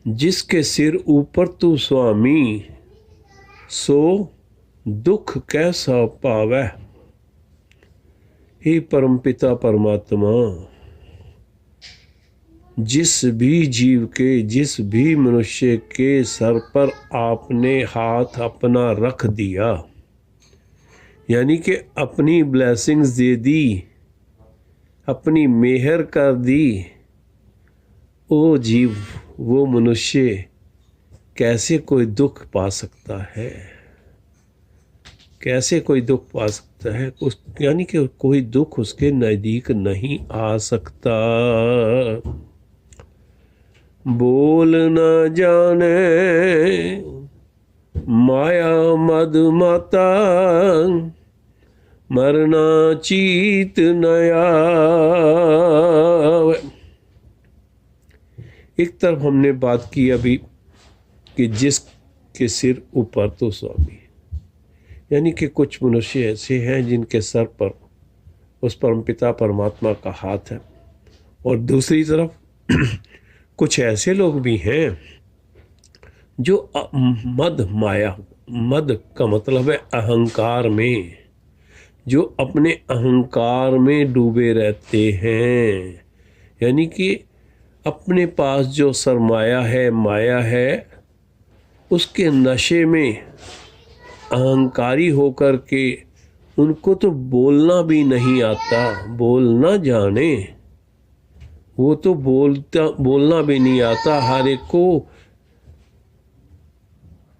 जिसके सिर ऊपर तू स्वामी, सो दुख कैसा पावै। हे परमपिता परमात्मा, जिस भी जीव के, जिस भी मनुष्य के सर पर आपने हाथ अपना रख दिया, यानी कि अपनी ब्लेसिंग्स दे दी, अपनी मेहर कर दी, वो जीव, वो मनुष्य कैसे कोई दुख पा सकता है, कैसे कोई दुख पा सकता है। उस यानी कि कोई दुख उसके नज़दीक नहीं आ सकता। बोल न जाने माया मद माता, मरना चीत नया। एक तरफ हमने बात की अभी कि जिसके सिर ऊपर तो स्वामी, यानी कि कुछ मनुष्य ऐसे हैं जिनके सर पर उस परमपिता परमात्मा का हाथ है, और दूसरी तरफ कुछ ऐसे लोग भी हैं जो मद माया, मद का मतलब है अहंकार में, जो अपने अहंकार में डूबे रहते हैं, यानी कि अपने पास जो सरमाया है, माया है, उसके नशे में अहंकारी होकर के उनको तो बोलना भी नहीं आता, बोलना जाने, वो तो बोलना भी नहीं आता, हर एक को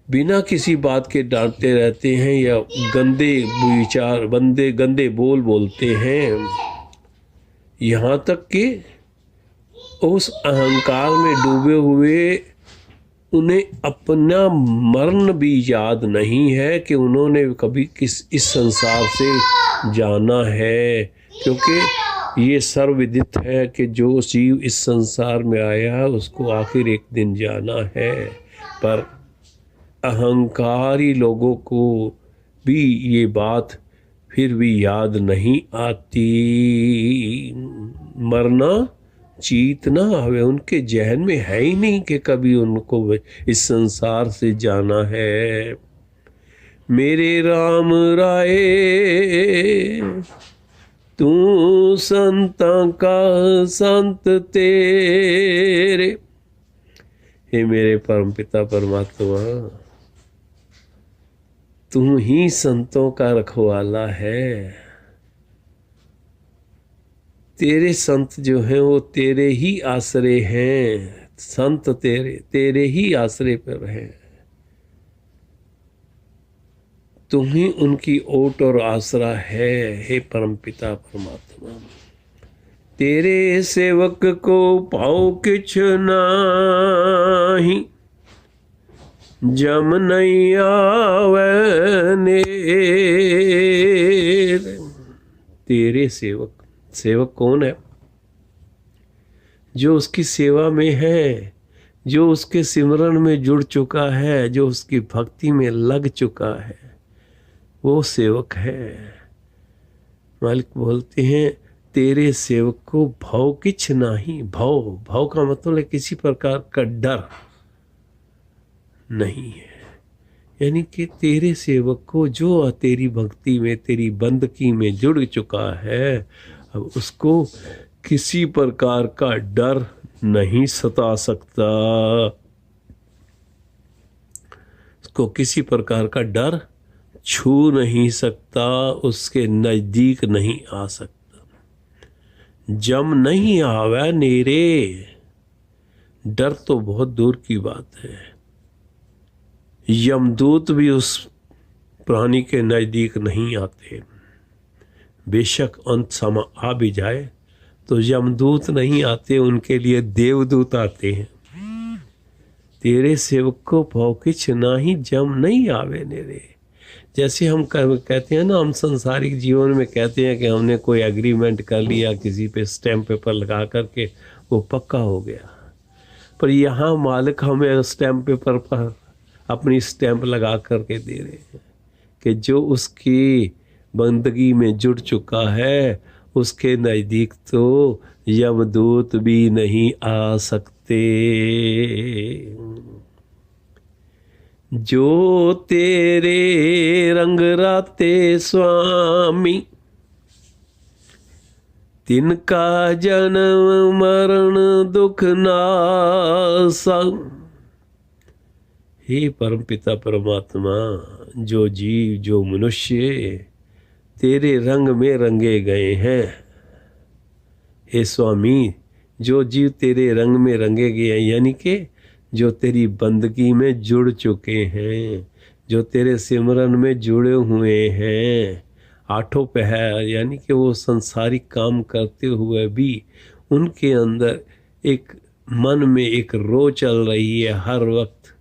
बिना किसी बात के डांटते रहते हैं या गंदे विचार, गंदे बोलते हैं, यहाँ तक कि उस अहंकार में डूबे हुए उन्हें अपना मरण भी याद नहीं है कि उन्होंने कभी इस संसार से जाना है, क्योंकि ये सर्वविदित है कि जो जीव इस संसार में आया उसको आखिर एक दिन जाना है। पर अहंकारी लोगों को भी ये बात फिर भी याद नहीं आती। मरना चीत ना आवे, उनके जहन में है ही नहीं कि कभी उनको इस संसार से जाना है। मेरे राम राय तू संतां का संत तेरे। हे मेरे परमपिता परमात्मा, तू ही संतों का रखवाला है। तेरे संत जो हैं वो तेरे ही आश्रय हैं, संत तेरे ही आश्रय पर हैं। तुम ही उनकी ओट और आसरा है। हे परमपिता परमात्मा, तेरे सेवक को पाओ किछ नाही, जम नहीं आवे नेर। तेरे सेवक, सेवक कौन है? जो उसकी सेवा में है, जो उसके सिमरन में जुड़ चुका है, जो उसकी भक्ति में लग चुका है, वो सेवक है। मालिक बोलते हैं तेरे सेवक को भव किछ नाही। भव का मतलब है किसी प्रकार का डर नहीं है, यानी कि तेरे सेवक को जो तेरी भक्ति में, तेरी बंदगी में जुड़ चुका है, अब उसको किसी प्रकार का डर नहीं सता सकता, उसको किसी प्रकार का डर छू नहीं सकता, उसके नज़दीक नहीं आ सकता। जम नहीं आवे नेरे, डर तो बहुत दूर की बात है। यमदूत भी उस प्राणी के नज़दीक नहीं आते। बेशक अंत समा आ भी जाए तो यमदूत नहीं आते, उनके लिए देवदूत आते हैं। तेरे सेवक को भव किछ नाही, जम नहीं आवे नेरे। जैसे हम कहते हैं ना, हम संसारिक जीवन में कहते हैं कि हमने कोई एग्रीमेंट कर लिया, किसी पे स्टैम्प पेपर लगा करके वो पक्का हो गया, पर यहाँ मालिक हमें स्टैम्प पेपर पर अपनी स्टैम्प लगा करके दे रहे हैं कि जो उसकी बंदगी में जुड़ चुका है उसके नज़दीक तो यमदूत भी नहीं आ सकते। जो तेरे रंग राते स्वामी, तिनका जन्म मरण दुख नासा। हे परमपिता परमात्मा, जो जीव जो मनुष्य तेरे रंग में रंगे गए हैं, हे स्वामी, जो जीव तेरे रंग में रंगे गए हैं, यानी कि जो तेरी बंदगी में जुड़ चुके हैं, जो तेरे सिमरन में जुड़े हुए हैं, आठों पहर, यानी कि वो संसारिक काम करते हुए भी उनके अंदर एक मन में एक रो चल रही है हर वक्त,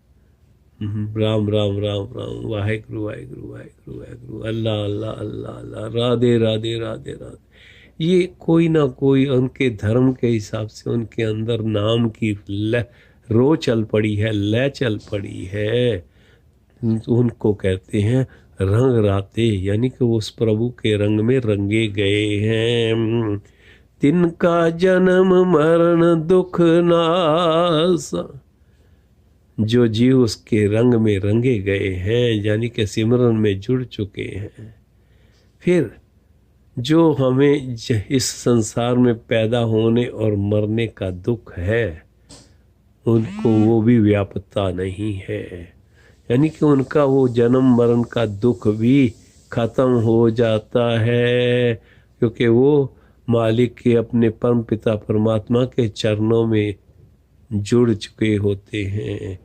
राम राम राम राम, वाहेगुरु वाहेगुरु वाहेगुरु वाहेगुरु, अल्लाह अल्लाह अल्लाह अल्लाह, राधे राधे राधे राधे। ये कोई ना कोई उनके धर्म के हिसाब से उनके अंदर नाम की रो चल पड़ी है, लय चल पड़ी है। उनको कहते हैं रंग राते, यानी कि उस प्रभु के रंग में रंगे गए हैं। तिनका जन्म मरण दुख नासा, जो जीव उसके रंग में रंगे गए हैं, यानी कि सिमरन में जुड़ चुके हैं। फिर जो हमें इस संसार में पैदा होने और मरने का दुख है, उनको वो भी व्यापकता नहीं है, यानी कि उनका वो जन्म मरण का दुख भी खत्म हो जाता है, क्योंकि वो मालिक के अपने परम पिता परमात्मा के चरणों में जुड़ चुके होते हैं।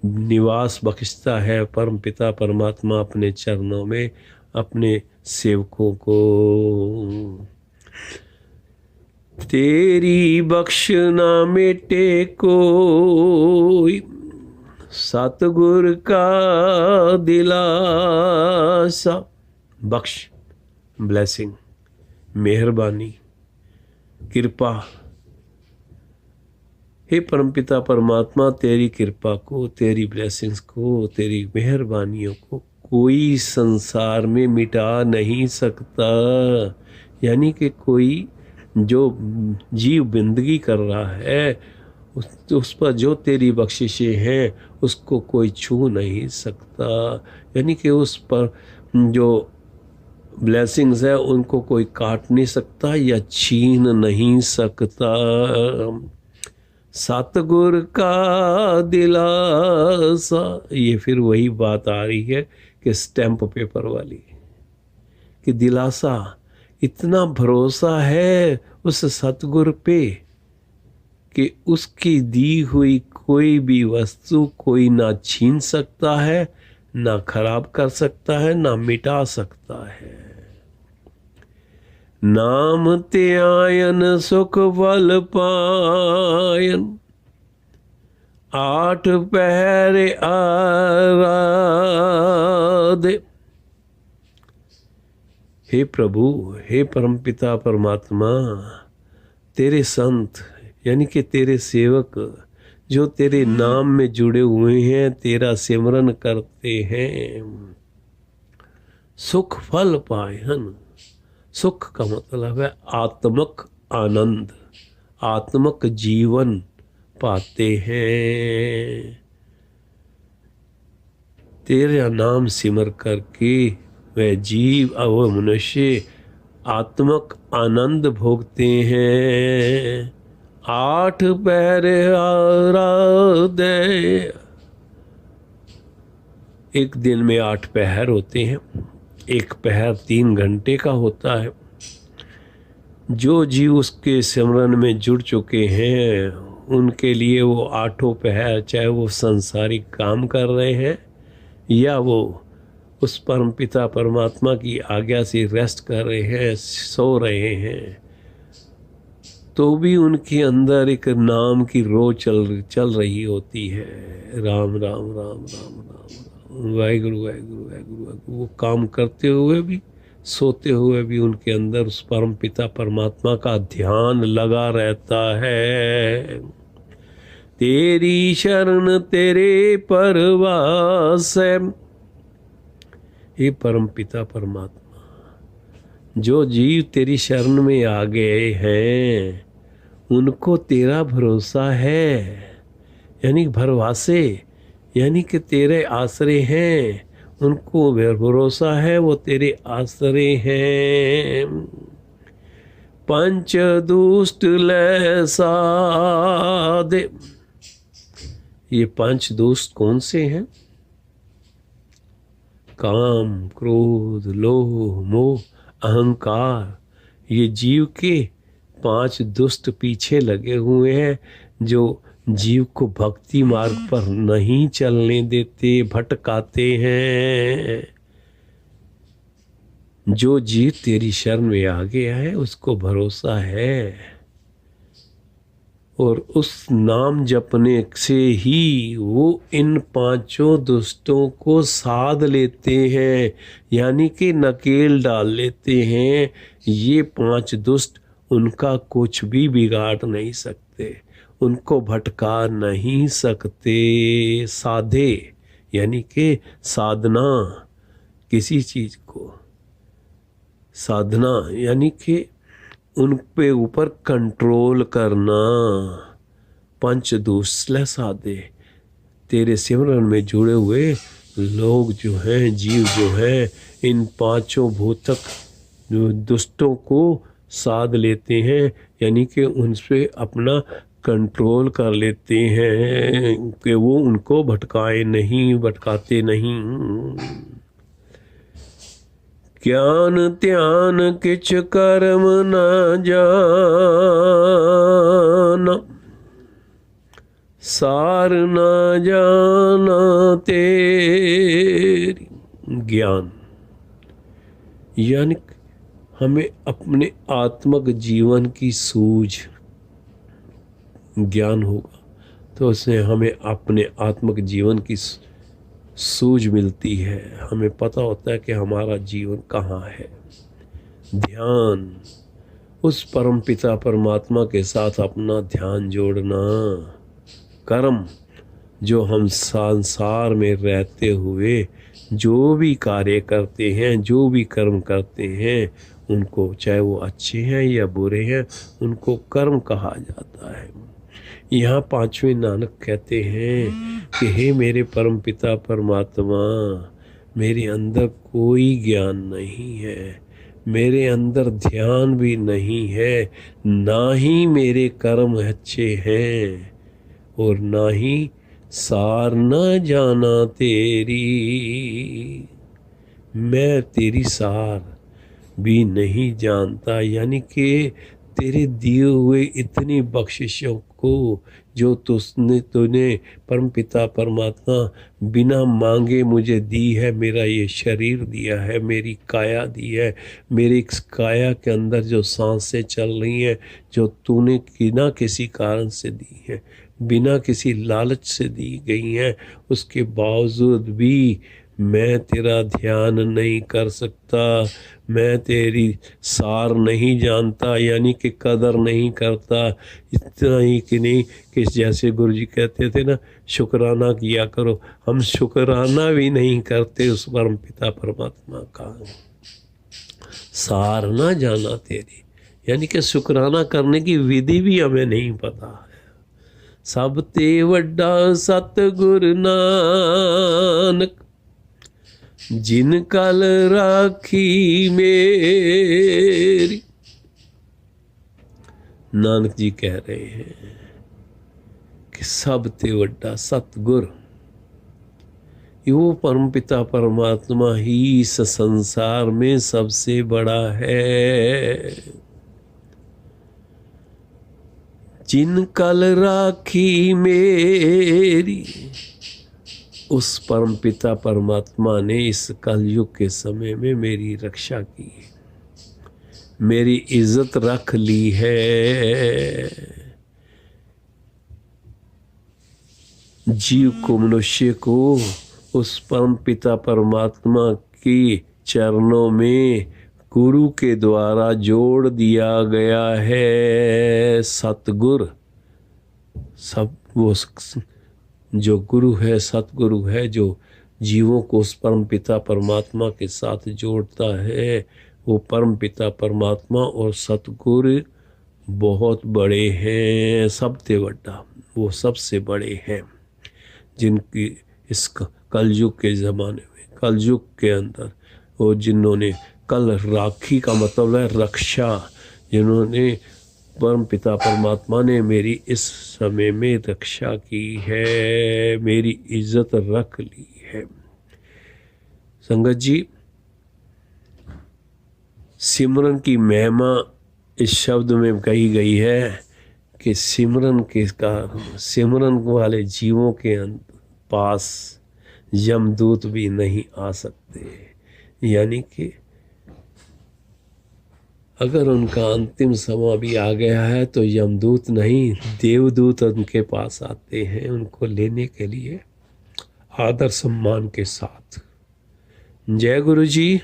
निवास बख्शता है परम पिता परमात्मा अपने चरणों में अपने सेवकों को। तेरी बख्श ना मिटे कोई, सतगुर का दिलासा। बख्श, ब्लेसिंग, मेहरबानी, कृपा। हे परमपिता परमात्मा, तेरी कृपा को, तेरी ब्लेसिंग्स को, तेरी मेहरबानियों को कोई संसार में मिटा नहीं सकता। यानी कि कोई जो जीव बंदगी कर रहा है उस पर जो तेरी बख्शिशें हैं उसको कोई छू नहीं सकता। यानी कि उस पर जो ब्लेसिंग्स है उनको कोई काट नहीं सकता या छीन नहीं सकता। सतगुर का दिलासा, ये फिर वही बात आ रही है कि स्टैम्प पेपर वाली, कि दिलासा, इतना भरोसा है उस सतगुर पे कि उसकी दी हुई कोई भी वस्तु कोई ना छीन सकता है, ना खराब कर सकता है, ना मिटा सकता है। नाम ते आयन सुख फल पायन, आठ पहर आराधे। हे प्रभु, हे परमपिता परमात्मा, तेरे संत यानी कि तेरे सेवक जो तेरे नाम में जुड़े हुए हैं, तेरा सिमरन करते हैं, सुख फल पायन। सुख का मतलब है आत्मक आनंद, आत्मक जीवन पाते हैं। तेरा नाम सिमर करके वह जीव और मनुष्य आत्मक आनंद भोगते हैं। आठ पहर आराधे, एक दिन में 8 पहर होते हैं, एक पहर 3 घंटे का होता है। जो जीव उसके सिमरन में जुड़ चुके हैं उनके लिए वो 8 पहर, चाहे वो संसारिक काम कर रहे हैं या वो उस परम पिता परमात्मा की आज्ञा से रेस्ट कर रहे हैं, सो रहे हैं, तो भी उनके अंदर एक नाम की रो चल रही होती है। राम राम राम राम राम, वाहेगुरु वाहेगुरु वाहेगुरु वाहेगुरु। वो काम करते हुए भी, सोते हुए भी उनके अंदर उस परम पिता परमात्मा का ध्यान लगा रहता है। तेरी शरण तेरे परवास है। हे परम पिता परमात्मा, जो जीव तेरी शरण में आ गए हैं उनको तेरा भरोसा है, यानी भरवासे, यानी कि तेरे आसरे हैं, उनको भरोसा है, वो तेरे आसरे हैं। पंच दुष्ट ले साधे, ये पांच दोस्त कौन से हैं? काम, क्रोध, लोभ, मोह, अहंकार, ये जीव के पांच दुष्ट पीछे लगे हुए हैं, जो जीव को भक्ति मार्ग पर नहीं चलने देते, भटकाते हैं। जो जीव तेरी शरण में आ गया है उसको भरोसा है, और उस नाम जपने से ही वो इन पांचों दुष्टों को साध लेते हैं, यानी कि नकेल डाल लेते हैं। ये पांच दुष्ट उनका कुछ भी बिगाड़ नहीं सकते, उनको भटका नहीं सकते। साधे यानी कि साधना, किसी चीज को साधना यानी कि उन पे ऊपर कंट्रोल करना। पंच दूसरे साधे, तेरे सिमरन में जुड़े हुए लोग जो हैं, जीव जो हैं, इन पांचों भूतक दुष्टों को साध लेते हैं, यानी कि उन पे अपना कंट्रोल कर लेते हैं कि वो उनको भटकाए नहीं, भटकाते नहीं। ज्ञान ध्यान किछ कर्म न जाना, सार न जाना तेरी। ज्ञान यानी हमें अपने आत्मक जीवन की सूझ, ज्ञान होगा तो उससे हमें अपने आत्मक जीवन की सूझ मिलती है, हमें पता होता है कि हमारा जीवन कहाँ है। ध्यान, उस परम पिता परमात्मा के साथ अपना ध्यान जोड़ना। कर्म, जो हम संसार में रहते हुए जो भी कार्य करते हैं, जो भी कर्म करते हैं, उनको चाहे वो अच्छे हैं या बुरे हैं, उनको कर्म कहा जाता है। यहाँ पांचवें नानक कहते हैं कि हे मेरे परम पिता परमात्मा, मेरे अंदर कोई ज्ञान नहीं है, मेरे अंदर ध्यान भी नहीं है, ना ही मेरे कर्म अच्छे हैं, और ना ही सार न जाना तेरी, मैं तेरी सार भी नहीं जानता। यानी कि तेरे दिए हुए इतनी बख्शिशों को जो तूने परम पिता परमात्मा बिना मांगे मुझे दी है, मेरा ये शरीर दिया है, मेरी काया दी है, मेरी इस काया के अंदर जो सांसें चल रही हैं, जो तूने बिना किसी कारण से दी है, बिना किसी लालच से दी गई हैं, उसके बावजूद भी मैं तेरा ध्यान नहीं कर सकता, मैं तेरी सार नहीं जानता, यानी कि कदर नहीं करता। इतना ही कि नहीं कि जैसे गुरु जी कहते थे ना, शुक्राना किया करो, हम शुक्राना भी नहीं करते उस परम पिता परमात्मा का। सार ना जाना तेरी, यानी कि शुक्राना करने की विधि भी हमें नहीं पता है। सब ते वड्डा सतगुर नानक, जिन कल राखी मेरी। नानक जी कह रहे हैं कि सब ते वड्डा सतगुर, वो परम पिता परमात्मा ही इस संसार में सबसे बड़ा है। जिन कल राखी मेरी, उस परम पिता परमात्मा ने इस कलयुग के समय में मेरी रक्षा की, मेरी इज्जत रख ली है। जीव को, मनुष्य को उस परम पिता परमात्मा की चरणों में गुरु के द्वारा जोड़ दिया गया है। सतगुर, सब वो जो गुरु है, सतगुरु है, जो जीवों को उस परम पिता परमात्मा के साथ जोड़ता है, वो परम पिता परमात्मा और सतगुरु बहुत बड़े हैं। सबसे बड़ा, वो सबसे बड़े हैं, जिनकी इस कलयुग के ज़माने में, कलयुग के अंदर वो जिन्होंने कल राखी का मतलब है रक्षा, जिन्होंने परम पिता परमात्मा ने मेरी इस समय में रक्षा की है, मेरी इज्जत रख ली है। संगत जी, सिमरन की महिमा इस शब्द में कही गई है कि सिमरन के कारण सिमरन वाले जीवों के पास यमदूत भी नहीं आ सकते। यानी कि अगर उनका अंतिम समय भी आ गया है तो यमदूत नहीं, देवदूत उनके पास आते हैं उनको लेने के लिए आदर सम्मान के साथ। जय गुरु जी।